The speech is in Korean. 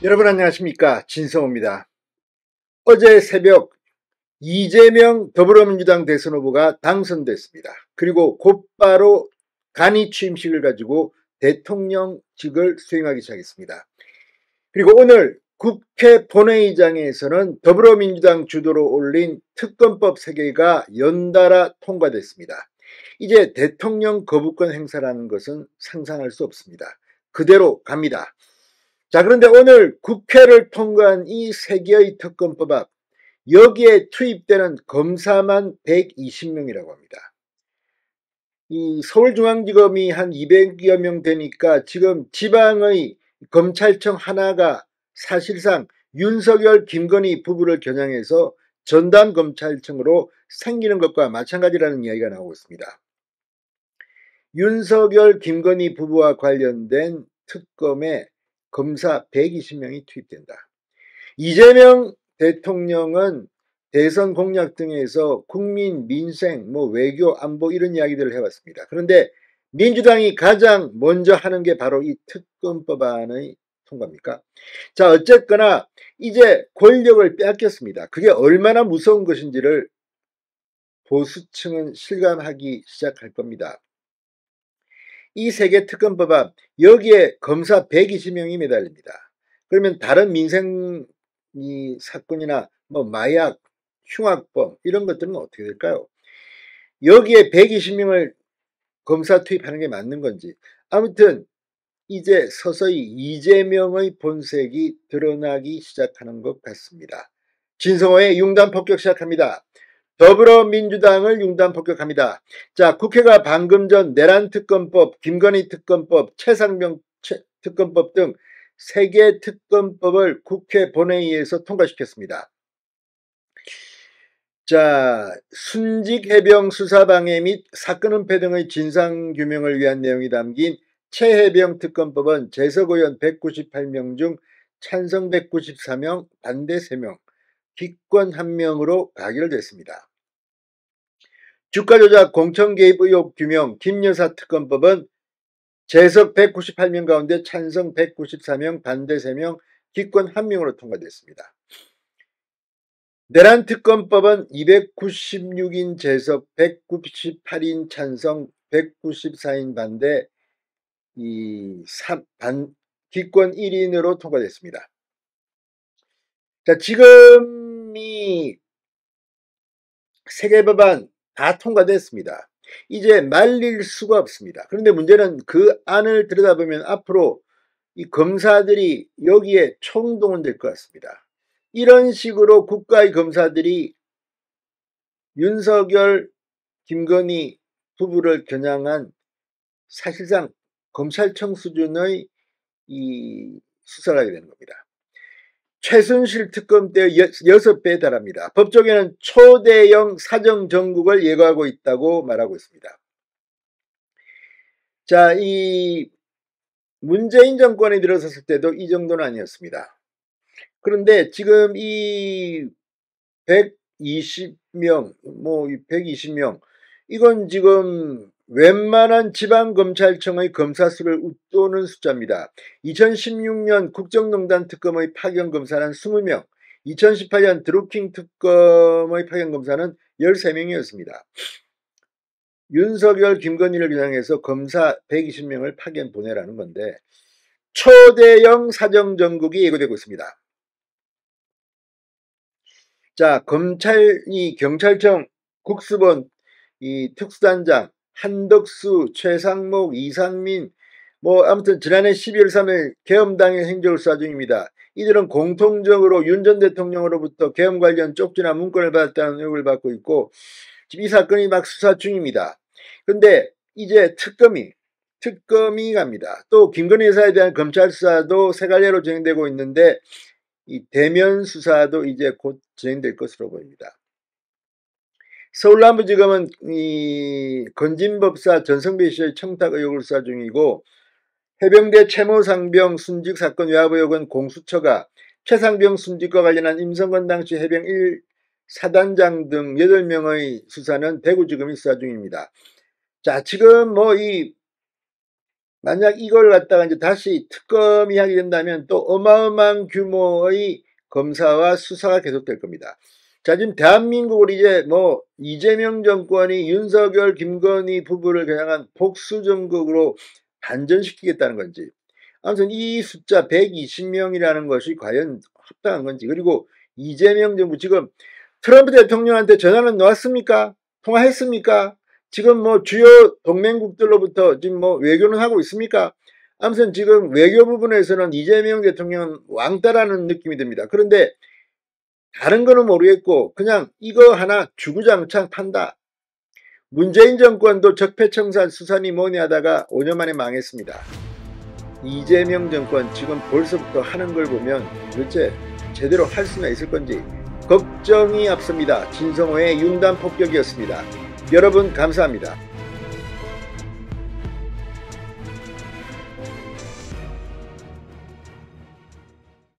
여러분 안녕하십니까, 진성호입니다. 어제 새벽 이재명 더불어민주당 대선 후보가 당선됐습니다. 그리고 곧바로 간이 취임식을 가지고 대통령직을 수행하기 시작했습니다. 그리고 오늘 국회 본회의장에서는 더불어민주당 주도로 올린 특검법 3개가 연달아 통과됐습니다. 이제 대통령 거부권 행사라는 것은 상상할 수 없습니다. 그대로 갑니다. 자, 그런데 오늘 국회를 통과한 이 3개의 특검법 앞, 여기에 투입되는 검사만 120명이라고 합니다. 이 서울중앙지검이 한 200여 명 되니까 지금 지방의 검찰청 하나가 사실상 윤석열, 김건희 부부를 겨냥해서 전담검찰청으로 생기는 것과 마찬가지라는 이야기가 나오고 있습니다. 윤석열, 김건희 부부와 관련된 특검에 검사 120명이 투입된다. 이재명 대통령은 대선 공약 등에서 국민, 민생, 외교, 안보 이런 이야기들을 해왔습니다. 그런데 민주당이 가장 먼저 하는 게 바로 이 특검법안의 통과입니까? 자, 어쨌거나 이제 권력을 빼앗겼습니다. 그게 얼마나 무서운 것인지를 보수층은 실감하기 시작할 겁니다. 이 3개 특검법안, 여기에 검사 120명이 매달립니다. 그러면 다른 민생 사건이나 마약, 흉악범 이런 것들은 어떻게 될까요? 여기에 120명을 검사 투입하는 게 맞는 건지. 아무튼 이제 서서히 이재명의 본색이 드러나기 시작하는 것 같습니다. 진성호의 융단 폭격 시작합니다. 더불어민주당을 융단 폭격합니다. 자, 국회가 방금 전 내란 특검법, 김건희 특검법, 최상병 특검법 등 3개 특검법을 국회 본회의에서 통과시켰습니다. 자, 순직해병 수사방해 및 사건 은폐 등의 진상규명을 위한 내용이 담긴 최해병 특검법은 재석의원 198명 중 찬성 194명, 반대 3명, 기권 1명으로 가결됐습니다. 주가조작 공천개입 의혹 규명 김여사 특검법은 재석 198명 가운데 찬성 194명, 반대 3명, 기권 1명으로 통과됐습니다. 내란 특검법은 296인 재석, 198인 찬성, 194인 반대, 기권 1인으로 통과됐습니다. 자, 지금 이 3개 법안 다 통과됐습니다. 이제 말릴 수가 없습니다. 그런데 문제는 그 안을 들여다보면 앞으로 이 검사들이 여기에 총동원될 것 같습니다. 이런 식으로 국가의 검사들이 윤석열, 김건희 부부를 겨냥한 사실상 검찰청 수준의 이 수사를 하게 되는 겁니다. 최순실 특검 때 6배에 달합니다. 법조계는 초대형 사정 정국을 예고하고 있다고 말하고 있습니다. 자, 이 문재인 정권이 들어섰을 때도 이 정도는 아니었습니다. 그런데 지금 이 120명, 120명, 이건 지금 웬만한 지방검찰청의 검사 수를 웃도는 숫자입니다. 2016년 국정농단 특검의 파견검사는 20명, 2018년 드루킹 특검의 파견검사는 13명이었습니다. 윤석열, 김건희를 겨냥해서 검사 120명을 파견 보내라는 건데 초대형 사정정국이 예고되고 있습니다. 자, 경찰청 국수본 특수단장 한덕수, 최상목, 이상민, 아무튼 지난해 12월 3일 계엄당일 행적을 수사 중입니다. 이들은 공통적으로 윤 전 대통령으로부터 계엄 관련 쪽지나 문건을 받았다는 의혹을 받고 있고 지금 이 사건이 막 수사 중입니다. 그런데 이제 특검이 갑니다. 또 김건희 여사에 대한 검찰 수사도 세 갈래로 진행되고 있는데 이 대면 수사도 이제 곧 진행될 것으로 보입니다. 서울남부지검은 이 건진법사 전성배 씨의 청탁 의혹을 수사 중이고 해병대 최모상병 순직 사건 외압 의혹은 공수처가 최상병 순직과 관련한 임성건 당시 해병 1사단장 등 8명의 수사는 대구지검이 수사 중입니다. 자, 지금 만약 이걸 갖다가 이제 다시 특검이 하게 된다면 또 어마어마한 규모의 검사와 수사가 계속될 겁니다. 자, 지금 대한민국을 이제 뭐 이재명 정권이 윤석열, 김건희 부부를 겨냥한 복수정국으로 반전시키겠다는 건지, 아무튼 이 숫자 120명이라는 것이 과연 합당한 건지, 그리고 이재명 정부 지금 트럼프 대통령한테 전화는 왔습니까? 통화했습니까? 지금 뭐 주요 동맹국들로부터 지금 뭐 외교는 하고 있습니까? 아무튼 지금 외교 부분에서는 이재명 대통령은 왕따라는 느낌이 듭니다. 그런데 다른 거는 모르겠고 그냥 이거 하나 주구장창 판다. 문재인 정권도 적폐청산 수사니 뭐니 하다가 5년 만에 망했습니다. 이재명 정권 지금 벌써부터 하는 걸 보면 도대체 제대로 할 수나 있을 건지 걱정이 앞섭니다. 진성호의 융단 폭격이었습니다. 여러분 감사합니다.